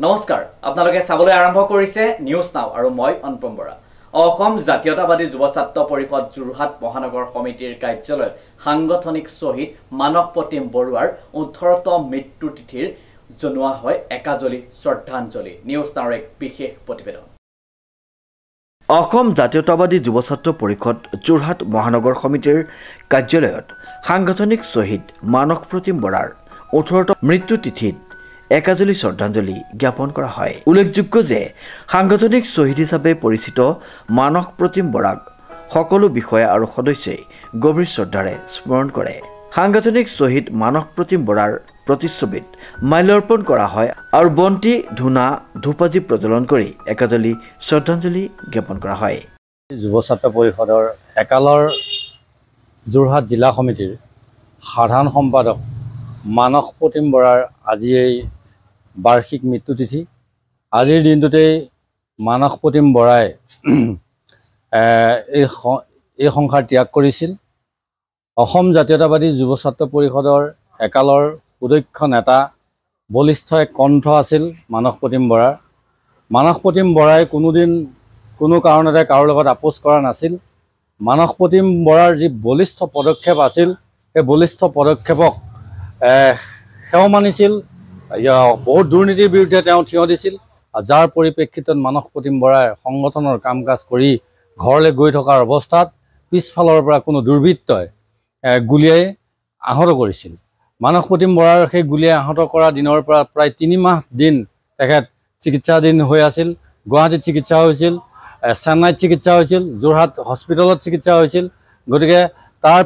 নমস্কাৰ আপোনালোকে চাবলৈ আৰম্ভ কৰিছে নিউজ নাও আৰু মই অনুপম বৰা অসম জাতীয়তাবাদী যুৱ ছাত্ৰ পৰিষদ যোৰহাট মহানগৰ সমিতিৰ কাৰ্যালয়ত সাংগঠনিক শহীদ মানস প্ৰতিম বৰুৱাৰ 18তম মৃত্যু তিথিৰ জনোৱা হয় একাজলি শ্ৰদ্ধাঞ্জলি নিউজ নাওৰ এক বিশেষ প্ৰতিবেদন অসম জাতীয়তাবাদী যুৱ ছাত্ৰ পৰিষদ যোৰহাট মহানগৰ সমিতিৰ কাৰ্যালয়ত সাংগঠনিক শহীদ মানস প্ৰতিম বৰাৰ 18তম মৃত্যু তিথিত একাজলি শ্ৰদ্ধাঞ্জলি জ্ঞাপন কৰা হয় উল্লেখযোগ্য যে সাংগঠনিক শহীদ হিচাপে পৰিচিত মানস প্ৰতিম বৰাক সকলো বিষয়া আৰু সদস্যই গভীৰ শ্ৰদ্ধাৰে স্মৰণ কৰে সাংগঠনিক শহীদ মানস প্ৰতিম বৰাৰ প্ৰতিচ্ছবিত মাল্যাৰ্পণ কৰা হয় আৰু বন্তি ধূনা ধূপাজি প্ৰজ্বলন কৰি একাজলি শ্ৰদ্ধাঞ্জলি জ্ঞাপন কৰা হয় যুৱ ছাত্ৰ পৰিষদৰ একালৰ যোৰহাট জিলা সমিতিৰ সাধাৰণ সম্পাদক মানস প্ৰতিম বৰাৰ আজি এই বাৰ্ষিক মৃত্যু তিথি আজিৰ দিনটোতেই মানস প্ৰতিম বৰাই এই সংসাৰ ত্যাগ কৰিছিল অসম জাতীয়তাবাদী যুৱ ছাত্ৰ পৰিষদৰ একালৰ সুদক্ষ নেতা বলিষ্ঠ এক কণ্ঠ আছিল মানস প্ৰতিম বৰাৰ মানস প্ৰতিম বৰাই কোনোদিন কোনো কাৰণতে কাৰো লগত আপোচ কৰা নাছিল মানস প্ৰতিম বৰাৰ যি বলিষ্ঠ পদক্ষেপ আছিল সেই বলিষ্ঠ পদক্ষেপক সেও মানিছিল বহুত দুৰ্নীতিৰ বিৰুদ্ধে তেওঁ থিয় দিছিল যাৰ পৰিপ্ৰেক্ষিতত মানস প্ৰতিম বৰাই সংগঠনৰ কাম কাজ কৰি ঘৰলৈ গৈ থকাৰ অৱস্থাত পিছফালৰ পৰা কোনো দুৰ্বৃত্তই গুলিয়াই আহত কৰিছিল মানস প্ৰতিম বৰাৰ সেই গুলিয়াই আহত কৰা দিনৰ পৰা প্ৰায় 3 মাহ দিন তেখেত চিকিৎসাধীন হৈ আছিল গুৱাহাটীত চিকিৎসা হৈছিল চেন্নাইত চিকিৎসা হৈছিল যোৰহাট হস্পিটেলত চিকিৎসা হৈছিল গতিকে তাৰ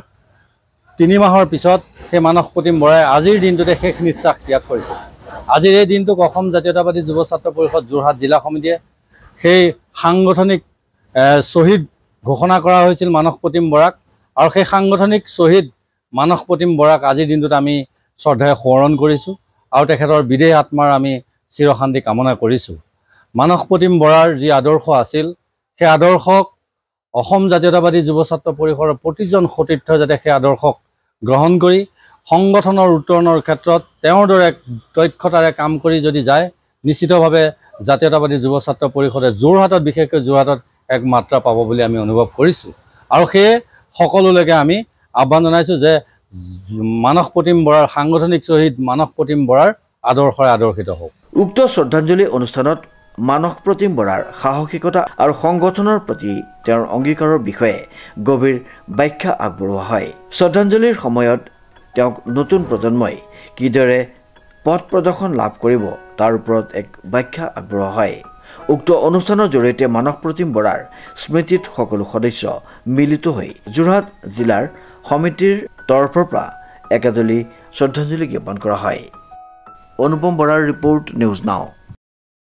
3 মাহৰ পিছত সেই মানস প্ৰতিম বৰাই আজিৰ দিনটোতে শেষ নিশ্বাস ত্যাগ কৰিছিল আজিৰ এই দিনটোক অসম জাতীয়তাবাদী যুৱ ছাত্ৰ পৰিষদ যোৰহাট জিলা সমিতিয়ে সেই সাংগঠনিক শহীদ ঘোষণা কৰা হৈছিল মানস প্ৰতিম বৰাক আৰু সেই সাংগঠনিক শহীদ মানস প্ৰতিম বৰাক আজিৰ দিনটোত আমি শ্ৰদ্ধাৰে সোঁৱৰণ কৰিছোঁ আৰু তেখেতৰ বিদেহ আত্মাৰ আমি চিৰশান্তি কামনা কৰিছোঁ মানস প্ৰতিম বৰাৰ যি আদৰ্শ আছিল সেই আদৰ্শক অসম জাতীয়তাবাদী যুৱ ছাত্ৰ পৰিষদৰ প্ৰতিজন সতীৰ্থই যাতে সেই আদৰ্শক গ্ৰহণ কৰি সংগঠনৰ উত্তৰণৰ ক্ষেত্ৰত তেওঁৰ দৰে দক্ষতাৰে কাম কৰি যদি যায় নিশ্চিতভাৱে জাতীয়তাবাদী যুৱ ছাত্ৰ পৰিষদে যোৰহাটত বিশেষকৈ যোৰহাটত এক মাত্ৰা পাব বুলি আমি অনুভৱ কৰিছোঁ আৰু সেয়ে সকলোলৈকে আমি আহ্বান জনাইছোঁ যে মানস প্ৰতিম বৰাৰ সাংগঠনিক শহীদ মানস প্ৰতিম বৰাৰ আদৰ্শৰে আদৰ্শিত হওক উক্ত শ্ৰদ্ধাঞ্জলি অনুষ্ঠানত মানস প্ৰতিম বৰাৰ সাহসিকতা আৰু সংগঠনৰ প্ৰতি তেওঁৰ অংগীকাৰৰ বিষয়ে গভীৰ ব্যাখ্যা আগবঢ়োৱা হয় শ্ৰদ্ধাঞ্জলিৰ সময়ত তেওঁক নতুন প্ৰজন্মই কিদৰে পথ প্ৰদৰ্শন লাভ কৰিব তাৰ ওপৰত এক ব্যাখ্যা আগবঢ়োৱা হয় উক্ত অনুষ্ঠানৰ জৰিয়তে মানস প্ৰতিম বৰাৰ স্মৃতিত সকলো সদস্য মিলিত হৈ যোৰহাট জিলাৰ সমিতিৰ তৰফৰ পৰা একাজলি শ্ৰদ্ধাঞ্জলি জ্ঞাপন কৰা হয় অনুপম বৰাৰ ৰিপৰ্ট নিউজ নাও